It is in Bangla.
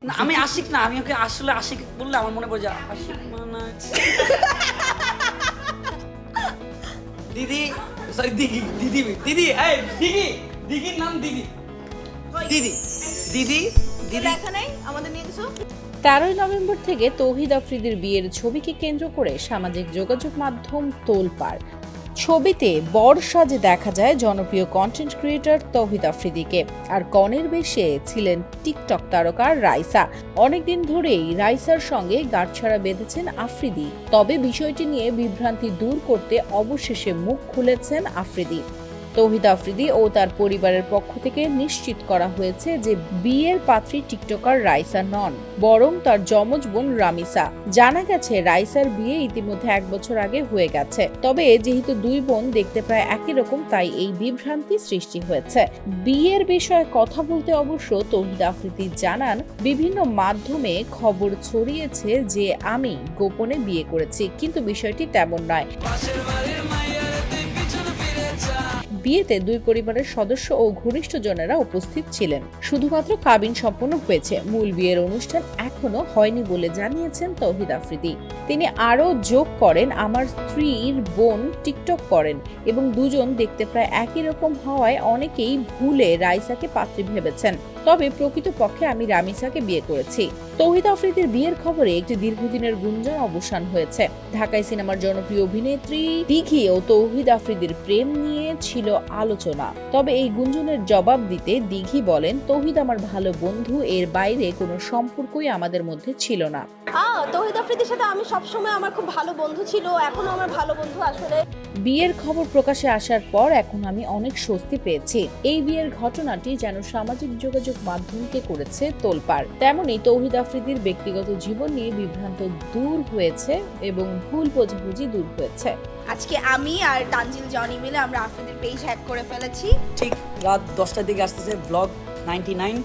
না আমি আশিক না, আমি ওকে আসলে আশিক বললে আমার মনে পড়ে যায় আশিক মানে দিদি, সরি দিদি দিদি দিদি এই দিদি দিদির নাম দিদি দিদি দিদি দিদি দেখা নাই আমাদের নিয়ে কিছু 13ই নভেম্বর থেকে তৌহিদ আফ্রিদির বিয়ের ছবিকে কেন্দ্র করে সামাজিক যোগাযোগ মাধ্যম তোলপাড়। ছবিতে বর সাজে দেখা যায় জনপ্রিয় কন্টেন্ট ক্রিয়েটর তৌহিদ আফ্রিদিকে, আর কনের বেশে ছিলেন টিকটক তারকা রাইসা। অনেকদিন ধরেই রাইসার সঙ্গে গাঁটছড়া বেঁধেছেন আফ্রিদি, তবে বিষয়টি নিয়ে বিভ্রান্তি দূর করতে অবশেষে মুখ খুলেছেন আফ্রিদি। তৌহিদ আফ্রিদি ও তার পরিবারের পক্ষ থেকে নিশ্চিত করা হয়েছে যে বিয়ের পাত্রী টিকটকার রাইসা নন, বরং তার যমজ বোন রামিসা। জানা গেছে রাইসার বিয়ে ইতিমধ্যে 1 বছর আগে হয়ে গেছে, তবে যেহেতু দুই বোন দেখতে প্রায় একই রকম তাই এই বিভ্রান্তি সৃষ্টি হয়েছে। বিয়ের বিষয়ে কথা বলতে অবশ্য তৌহিদ আফ্রিদি জানান, বিভিন্ন মাধ্যমে খবর ছড়িয়েছে যে আমি গোপনে বিয়ে করেছি, কিন্তু বিষয়টি তেমন নয়। বিয়েতে দুই পরিবারের সদস্য ও ঘনিষ্ঠজনেরা উপস্থিত ছিলেন। শুধুমাত্র কাবিন সম্পন্ন হয়েছে, মূল বিয়ের অনুষ্ঠান এখনো হয়নি বলে জানিয়েছেন তৌহিদ আফ্রিদি। তিনি আরও যোগ করেন, আমার স্ত্রীর বোন টিকটক করেন এবং দুজন দেখতে প্রায় একই রকম হওয়ায় অনেকেই ভুলে রাইসাকে পাত্রী ভেবেছেন, তবে প্রকৃতপক্ষে আমি রামিসাকে বিয়ে করেছি। তৌহিদ আফ্রিদির বিয়ের খবরে একটি দীর্ঘদিনের গুঞ্জন অবসান হয়েছে। ঢাকায় সিনেমার জনপ্রিয় অভিনেত্রী দিঘি ও তৌহিদ আফ্রিদির প্রেম নিয়ে ছিল আলোচনা, তবে এই গুঞ্জনের জবাব দিতে দিঘি বলেন, তৌহিদ আমার ভালো বন্ধু, এর বাইরে কোনো সম্পর্কই আমাদের মধ্যে ছিল না। তৌহিদ আফ্রিদির সাথে আমি সবসময় আমার খুব ভালো বন্ধু ছিল, এখনো আমার ভালো বন্ধু। আসলে বিয়ের খবর প্রকাশে আসার পর এখন আমি অনেক স্বস্তি পেয়েছি। এই বিয়ের ঘটনাটি যেন সামাজিক যোগাযোগ মাধ্যমকে করেছে তোলপাড়, তেমনি তৌহিদ আফ্রিদির ব্যক্তিগত জীবন নিয়ে বিভ্রান্ত দূর হয়েছে এবং ভুল বোঝাবুঝি দূর হয়েছে। আজকে আমি আর তানজিল জনি মিলে আমরা আফ্রিদির পেজ হ্যাক করে ফেলেছি। ঠিক রাত 10টার দিকে আসতেছে ব্লগ 99।